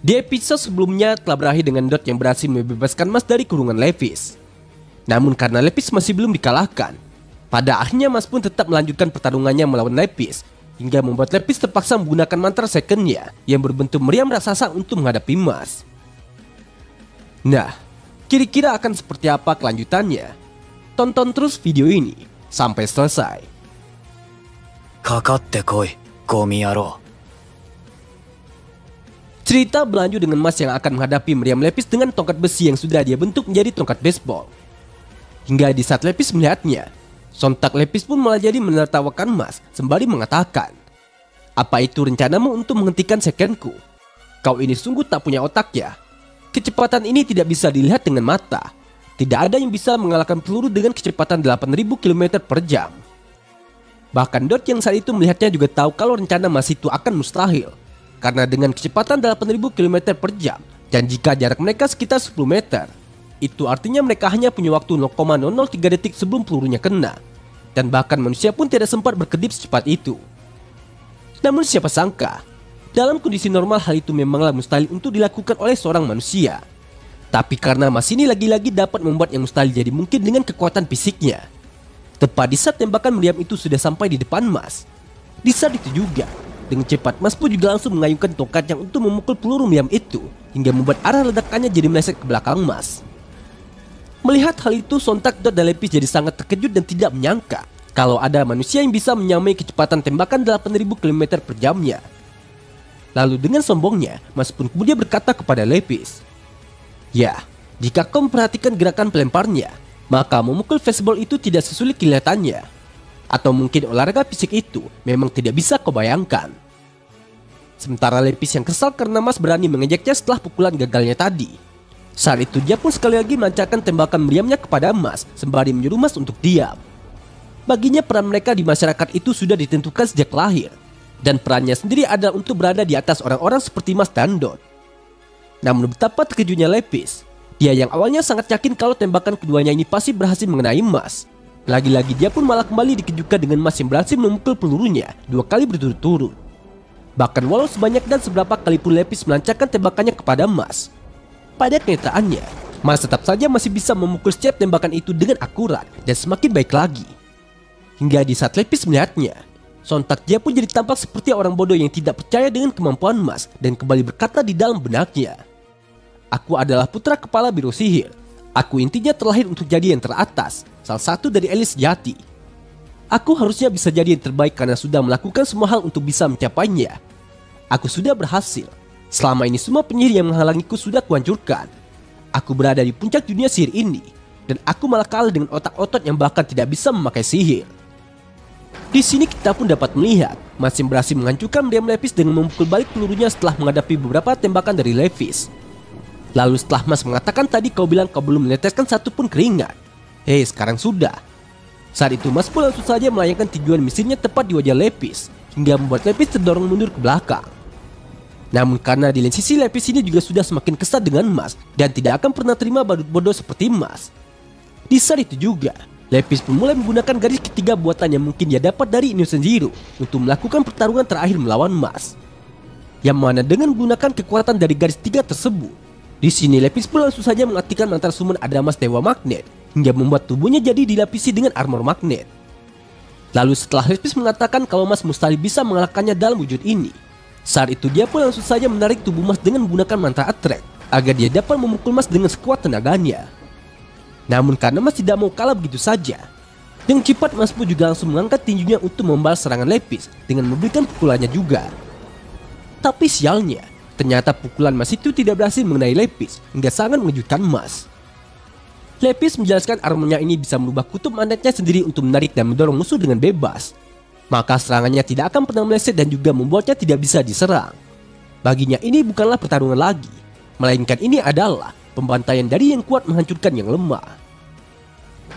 Di episode sebelumnya telah berakhir dengan Dot yang berhasil membebaskan Mas dari kurungan Levis. Namun karena Levis masih belum dikalahkan, pada akhirnya Mas pun tetap melanjutkan pertarungannya melawan Levis, hingga membuat Levis terpaksa menggunakan mantra secondnya yang berbentuk meriam raksasa untuk menghadapi Mas. Nah, kira-kira akan seperti apa kelanjutannya? Tonton terus video ini sampai selesai. Kakatte koi, gomi yaro. Cerita berlanjut dengan Mas yang akan menghadapi meriam Levis dengan tongkat besi yang sudah dia bentuk menjadi tongkat baseball. Hingga di saat Levis melihatnya, sontak Levis pun malah jadi menertawakan Mas sembari mengatakan, "Apa itu rencanamu untuk menghentikan secondku? Kau ini sungguh tak punya otak ya. Kecepatan ini tidak bisa dilihat dengan mata. Tidak ada yang bisa mengalahkan peluru dengan kecepatan 8.000 km per jam." Bahkan Dot yang saat itu melihatnya juga tahu kalau rencana Mas itu akan mustahil. Karena dengan kecepatan 8.000 km per jam, dan jika jarak mereka sekitar 10 meter, itu artinya mereka hanya punya waktu 0,003 detik sebelum pelurunya kena. Dan bahkan manusia pun tidak sempat berkedip secepat itu. Namun siapa sangka, dalam kondisi normal hal itu memanglah mustahil untuk dilakukan oleh seorang manusia. Tapi karena Mas ini lagi-lagi dapat membuat yang mustahil jadi mungkin dengan kekuatan fisiknya. Tepat di saat tembakan meriam itu sudah sampai di depan Mas. Di saat itu juga, dengan cepat Mas pun juga langsung mengayunkan tongkatnya untuk memukul peluru meriam itu, hingga membuat arah ledakannya jadi meleset ke belakang Mas. Melihat hal itu, sontak Dot dan Levis jadi sangat terkejut dan tidak menyangka kalau ada manusia yang bisa menyamai kecepatan tembakan 8.000 km per jamnya. Lalu dengan sombongnya, Mas pun kemudian berkata kepada Levis, "Ya, jika kau memperhatikan gerakan pelemparnya, maka memukul baseball itu tidak sesulit kelihatannya. Atau mungkin olahraga fisik itu memang tidak bisa kau bayangkan." Sementara Levis yang kesal karena Mas berani mengejeknya setelah pukulan gagalnya tadi. Saat itu dia pun sekali lagi melancarkan tembakan meriamnya kepada Mas sembari menyuruh Mas untuk diam. Baginya peran mereka di masyarakat itu sudah ditentukan sejak lahir. Dan perannya sendiri adalah untuk berada di atas orang-orang seperti Mas dan Dot. Namun betapa terkejutnya Levis. Dia yang awalnya sangat yakin kalau tembakan keduanya ini pasti berhasil mengenai Mas. Lagi-lagi dia pun malah kembali dikejutkan dengan Mas yang berhasil memukul pelurunya 2 kali berturut-turut. Bahkan walau sebanyak dan seberapa kali pun Levis melancarkan tembakannya kepada Mas, pada kenyataannya Mas tetap saja masih bisa memukul setiap tembakan itu dengan akurat dan semakin baik lagi. Hingga di saat Levis melihatnya, sontak dia pun jadi tampak seperti orang bodoh yang tidak percaya dengan kemampuan Mas dan kembali berkata di dalam benaknya, "Aku adalah putra kepala biro sihir. Aku intinya terlahir untuk jadi yang teratas, salah satu dari elit sejati. Aku harusnya bisa jadi yang terbaik karena sudah melakukan semua hal untuk bisa mencapainya. Aku sudah berhasil. Selama ini semua penyihir yang menghalangiku sudah kuhancurkan. Aku berada di puncak dunia sihir ini, dan aku malah kalah dengan otak-otot yang bahkan tidak bisa memakai sihir." Di sini kita pun dapat melihat Mas yang berhasil menghancurkan meriam Levis dengan memukul balik pelurunya setelah menghadapi beberapa tembakan dari Levis. Lalu setelah Mas mengatakan tadi kau bilang kau belum meneteskan satu pun keringat. Hei, sekarang sudah. Saat itu Mas pun langsung saja melayangkan tinjuan mesinnya tepat di wajah Levis, hingga membuat Levis terdorong mundur ke belakang. Namun karena di lain sisi Levis ini juga sudah semakin kesal dengan Mas dan tidak akan pernah terima badut bodoh seperti Mas. Di saat itu juga, Levis pun mulai menggunakan garis ketiga buatan yang mungkin dia dapat dari Innocent Zero untuk melakukan pertarungan terakhir melawan Mas. Yang mana dengan menggunakan kekuatan dari garis tiga tersebut, di sini Levis pun langsung saja mengaktifkan mantra summon Adamas Dewa Magnet hingga membuat tubuhnya jadi dilapisi dengan armor magnet. Lalu setelah Levis mengatakan kalau Mas mustahil bisa mengalahkannya dalam wujud ini, saat itu dia pun langsung saja menarik tubuh Mas dengan menggunakan mantra attract agar dia dapat memukul Mas dengan sekuat tenaganya. Namun karena Mas tidak mau kalah begitu saja, dengan cepat Mas pun juga langsung mengangkat tinjunya untuk membalas serangan Levis dengan memberikan pukulannya juga. Tapi sialnya, ternyata pukulan Mas itu tidak berhasil mengenai Levis hingga sangat mengejutkan Mas. Levis menjelaskan armornya ini bisa merubah kutub magnetnya sendiri untuk menarik dan mendorong musuh dengan bebas. Maka serangannya tidak akan pernah meleset dan juga membuatnya tidak bisa diserang. Baginya ini bukanlah pertarungan lagi, melainkan ini adalah pembantaian dari yang kuat menghancurkan yang lemah.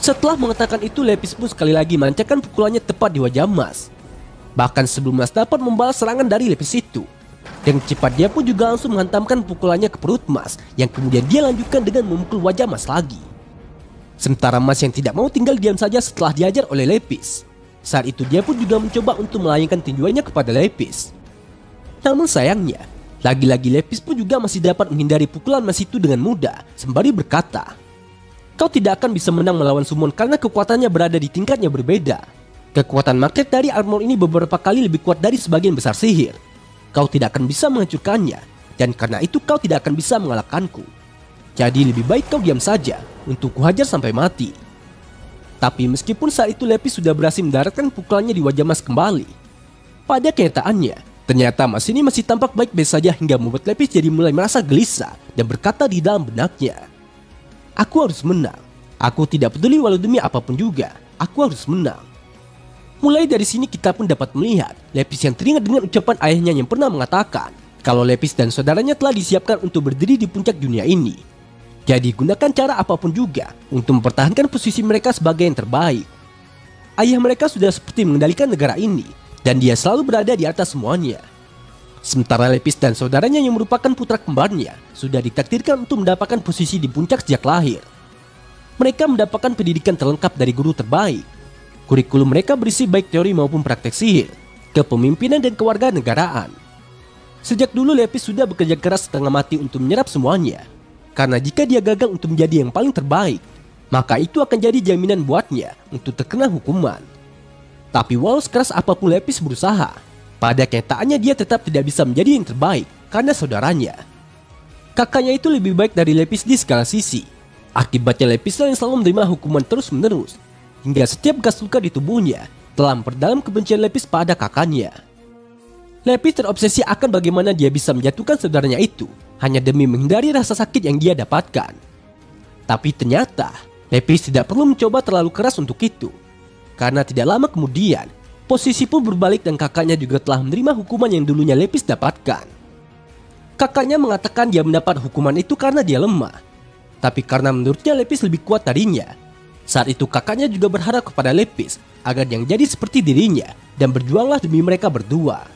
Setelah mengatakan itu, Levis pun sekali lagi melancarkan pukulannya tepat di wajah Mas. Bahkan sebelum Mas dapat membalas serangan dari Levis itu, dengan cepat dia pun juga langsung menghantamkan pukulannya ke perut Mas, yang kemudian dia lanjutkan dengan memukul wajah Mas lagi. Sementara Mas yang tidak mau tinggal diam saja setelah diajar oleh Levis, saat itu dia pun juga mencoba untuk melayangkan tinjuannya kepada Levis. Namun sayangnya, Lagi-lagi Lepis pun juga masih dapat menghindari pukulan Mas itu dengan mudah, sembari berkata, "Kau tidak akan bisa menang melawan summon karena kekuatannya berada di tingkat yang berbeda. Kekuatan magnet dari armor ini beberapa kali lebih kuat dari sebagian besar sihir. Kau tidak akan bisa menghancurkannya, dan karena itu kau tidak akan bisa mengalahkanku. Jadi lebih baik kau diam saja untuk kuhajar sampai mati." Tapi meskipun saat itu Lepis sudah berhasil mendaratkan pukulannya di wajah Mas kembali, pada kenyataannya, ternyata Mas ini masih tampak baik-baik saja hingga membuat Lepis jadi mulai merasa gelisah dan berkata di dalam benaknya, "Aku harus menang. Aku tidak peduli walau demi apapun juga. Aku harus menang." Mulai dari sini kita pun dapat melihat Lepis yang teringat dengan ucapan ayahnya yang pernah mengatakan kalau Lepis dan saudaranya telah disiapkan untuk berdiri di puncak dunia ini. Jadi gunakan cara apapun juga untuk mempertahankan posisi mereka sebagai yang terbaik. Ayah mereka sudah seperti mengendalikan negara ini, dan dia selalu berada di atas semuanya. Sementara Lepis dan saudaranya yang merupakan putra kembarnya sudah ditakdirkan untuk mendapatkan posisi di puncak sejak lahir. Mereka mendapatkan pendidikan terlengkap dari guru terbaik. Kurikulum mereka berisi baik teori maupun praktek sihir, kepemimpinan dan kewarganegaraan. Sejak dulu Lepis sudah bekerja keras setengah mati untuk menyerap semuanya. Karena jika dia gagal untuk menjadi yang paling terbaik, maka itu akan jadi jaminan buatnya untuk terkena hukuman. Tapi walau sekeras apapun Lepis berusaha, pada kenyataannya dia tetap tidak bisa menjadi yang terbaik karena saudaranya. Kakaknya itu lebih baik dari Lepis di segala sisi. Akibatnya Lepis yang selalu menerima hukuman terus-menerus, hingga setiap bekas luka di tubuhnya telah memperdalam kebencian Lepis pada kakaknya. Lepis terobsesi akan bagaimana dia bisa menjatuhkan saudaranya itu hanya demi menghindari rasa sakit yang dia dapatkan. Tapi ternyata Lepis tidak perlu mencoba terlalu keras untuk itu. Karena tidak lama kemudian, posisi pun berbalik dan kakaknya juga telah menerima hukuman yang dulunya Lepis dapatkan. Kakaknya mengatakan dia mendapat hukuman itu karena dia lemah. Tapi karena menurutnya Lepis lebih kuat darinya. Saat itu kakaknya juga berharap kepada Lepis agar yang jadi seperti dirinya dan berjuanglah demi mereka berdua.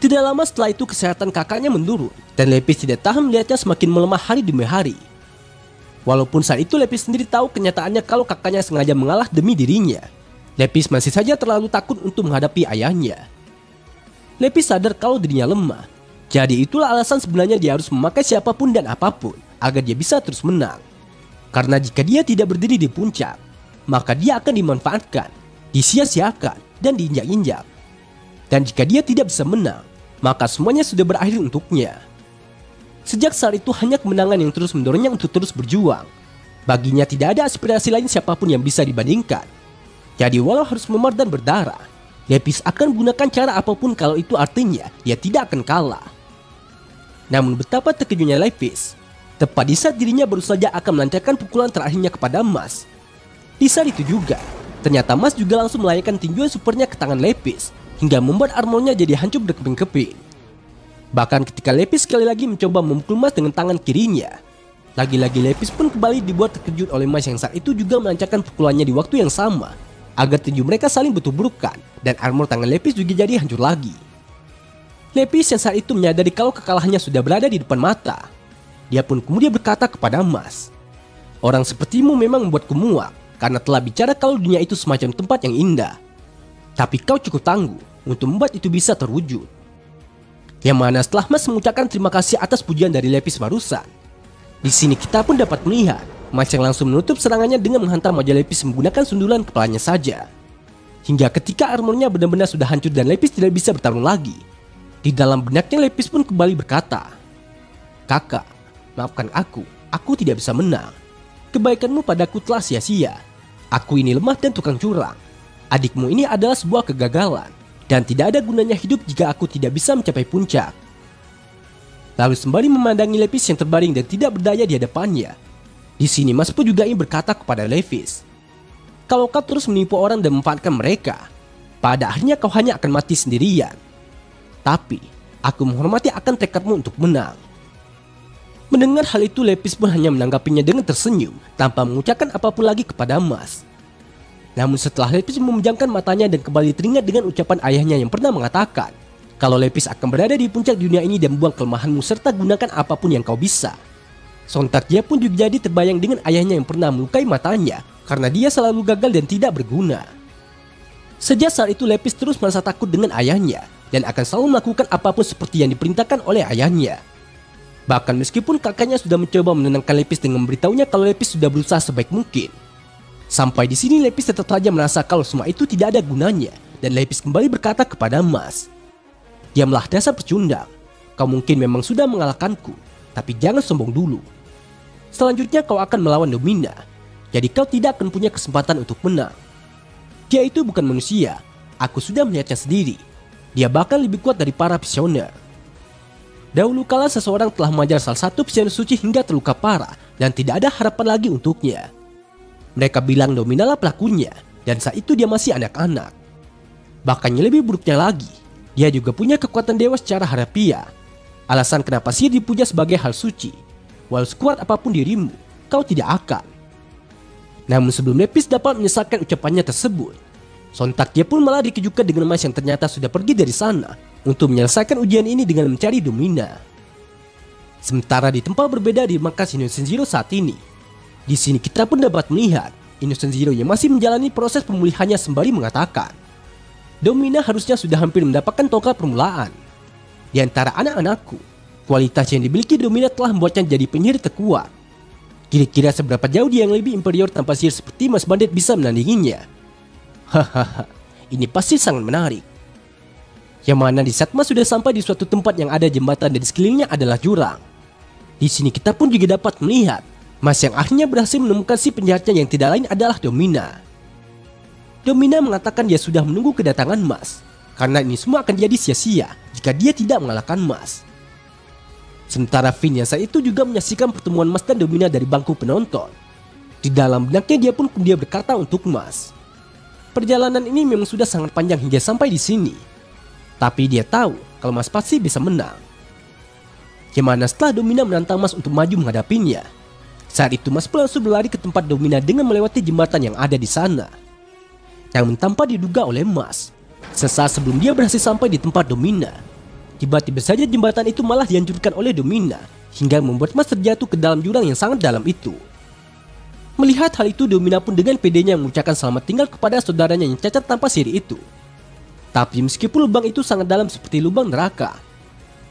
Tidak lama setelah itu kesehatan kakaknya menurun dan Lepis tidak tahan melihatnya semakin melemah hari demi hari. Walaupun saat itu Lepis sendiri tahu kenyataannya kalau kakaknya sengaja mengalah demi dirinya, Lepis masih saja terlalu takut untuk menghadapi ayahnya. Lepis sadar kalau dirinya lemah, jadi itulah alasan sebenarnya dia harus memakai siapapun dan apapun agar dia bisa terus menang. Karena jika dia tidak berdiri di puncak, maka dia akan dimanfaatkan, disia-siakan, dan diinjak-injak. Dan jika dia tidak bisa menang, maka semuanya sudah berakhir untuknya. Sejak saat itu hanya kemenangan yang terus mendorongnya untuk terus berjuang. Baginya tidak ada aspirasi lain siapapun yang bisa dibandingkan. Jadi walau harus memar dan berdarah, Lepis akan menggunakan cara apapun kalau itu artinya dia tidak akan kalah. Namun betapa terkejutnya Lepis, tepat di saat dirinya baru saja akan melancarkan pukulan terakhirnya kepada Mas. Di saat itu juga, ternyata Mas juga langsung melayangkan tinjuan supernya ke tangan Lepis, hingga membuat armornya jadi hancur berkeping-keping. Bahkan ketika Lepis sekali lagi mencoba memukul Mas dengan tangan kirinya, lagi-lagi Lepis pun kembali dibuat terkejut oleh Mas yang saat itu juga melancarkan pukulannya di waktu yang sama, agar tinju mereka saling bertuburkan dan armor tangan Lepis juga jadi hancur lagi. Lepis yang saat itu menyadari kalau kekalahannya sudah berada di depan mata. Dia pun kemudian berkata kepada Mas, "Orang sepertimu memang membuatku muak karena telah bicara kalau dunia itu semacam tempat yang indah. Tapi kau cukup tangguh untuk membuat itu bisa terwujud." Yang mana setelah Mas mengucapkan terima kasih atas pujian dari Lepis barusan, di sini kita pun dapat melihat Mas yang langsung menutup serangannya dengan menghantam wajah Lepis menggunakan sundulan kepalanya saja. Hingga ketika armornya benar-benar sudah hancur dan Lepis tidak bisa bertarung lagi, di dalam benaknya Lepis pun kembali berkata, "Kakak, maafkan aku tidak bisa menang. Kebaikanmu padaku telah sia-sia. Aku ini lemah dan tukang curang. Adikmu ini adalah sebuah kegagalan, dan tidak ada gunanya hidup jika aku tidak bisa mencapai puncak." Lalu sembari memandangi Lepis yang terbaring dan tidak berdaya di hadapannya, di sini Mas pun juga ingin berkata kepada Lepis, "Kalau kau terus menipu orang dan memanfaatkan mereka, pada akhirnya kau hanya akan mati sendirian. Tapi aku menghormati akan tekadmu untuk menang." Mendengar hal itu, Lepis pun hanya menanggapinya dengan tersenyum tanpa mengucapkan apapun lagi kepada Mas. Namun setelah Lepis memejamkan matanya dan kembali teringat dengan ucapan ayahnya yang pernah mengatakan kalau Lepis akan berada di puncak dunia ini dan membuang kelemahanmu serta gunakan apapun yang kau bisa, sontak dia pun juga jadi terbayang dengan ayahnya yang pernah melukai matanya karena dia selalu gagal dan tidak berguna. Sejak saat itu Lepis terus merasa takut dengan ayahnya dan akan selalu melakukan apapun seperti yang diperintahkan oleh ayahnya. Bahkan meskipun kakaknya sudah mencoba menenangkan Lepis dengan memberitahunya kalau Lepis sudah berusaha sebaik mungkin. Sampai di sini Lepis tetap saja merasa kalau semua itu tidak ada gunanya, dan Lepis kembali berkata kepada Mas, "Diamlah dasar pecundang, kau mungkin memang sudah mengalahkanku, tapi jangan sombong dulu. Selanjutnya kau akan melawan Domina, jadi kau tidak akan punya kesempatan untuk menang. Dia itu bukan manusia, aku sudah melihatnya sendiri. Dia bahkan lebih kuat dari para visioner." Dahulu kala seseorang telah mengajar salah satu visioner suci hingga terluka parah dan tidak ada harapan lagi untuknya. Mereka bilang Domina lah pelakunya, dan saat itu dia masih anak-anak. Bahkan yang lebih buruknya lagi, dia juga punya kekuatan dewa secara harafiah. Alasan kenapa sihir dipuja sebagai hal suci, walau sekuat apapun dirimu, kau tidak akan. Namun sebelum Lepis dapat menyelesaikan ucapannya tersebut, sontak dia pun malah dikejutkan dengan Mas yang ternyata sudah pergi dari sana untuk menyelesaikan ujian ini dengan mencari Domina. Sementara di tempat berbeda di markas Innocent Zero saat ini, di sini kita pun dapat melihat Innocent Zero yang masih menjalani proses pemulihannya sembari mengatakan, Domina harusnya sudah hampir mendapatkan tongkat permulaan. Di antara anak-anakku, kualitas yang dimiliki Domina telah membuatnya jadi penyihir terkuat. Kira-kira seberapa jauh dia yang lebih inferior tanpa sihir seperti Mas Bandit bisa menandinginya? Hahaha, ini pasti sangat menarik. Yang mana di saat Mas sudah sampai di suatu tempat yang ada jembatan dan di sekelilingnya adalah jurang. Di sini kita pun juga dapat melihat Mas yang akhirnya berhasil menemukan si penjahatnya yang tidak lain adalah Domina. Domina mengatakan dia sudah menunggu kedatangan Mas, karena ini semua akan jadi sia-sia jika dia tidak mengalahkan Mas. Sementara Finn yang saat itu juga menyaksikan pertemuan Mas dan Domina dari bangku penonton. Di dalam benaknya dia pun kemudian berkata untuk Mas, perjalanan ini memang sudah sangat panjang hingga sampai di sini. Tapi dia tahu kalau Mas pasti bisa menang. Gimana setelah Domina menantang Mas untuk maju menghadapinya, saat itu Mas pun langsung berlari ke tempat Domina dengan melewati jembatan yang ada di sana. Yang tanpa diduga oleh Mas, sesaat sebelum dia berhasil sampai di tempat Domina, tiba-tiba saja jembatan itu malah dihancurkan oleh Domina hingga membuat Mas terjatuh ke dalam jurang yang sangat dalam itu. Melihat hal itu, Domina pun dengan pedenya mengucapkan selamat tinggal kepada saudaranya yang cacat tanpa sihir itu. Tapi meskipun lubang itu sangat dalam seperti lubang neraka,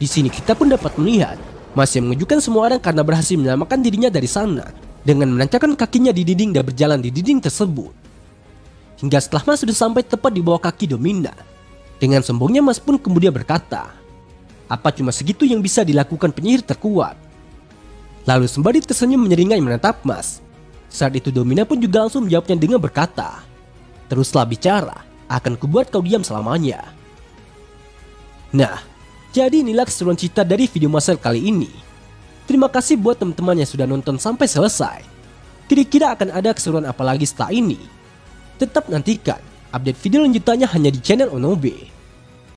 di sini kita pun dapat melihat Mas yang mengejutkan semua orang karena berhasil menyelamatkan dirinya dari sana dengan menancapkan kakinya di dinding dan berjalan di dinding tersebut. Hingga setelah Mas sudah sampai tepat di bawah kaki Domina, dengan sombongnya Mas pun kemudian berkata, apa cuma segitu yang bisa dilakukan penyihir terkuat? Lalu sembari tersenyum menyeringai menatap Mas. Saat itu Domina pun juga langsung menjawabnya dengan berkata, teruslah bicara, akan kubuat kau diam selamanya. Nah, jadi inilah keseruan cerita dari video Marcel kali ini. Terima kasih buat teman-teman yang sudah nonton sampai selesai. Kira-kira akan ada keseruan apa lagi setelah ini? Tetap nantikan update video lanjutannya hanya di channel Onobe.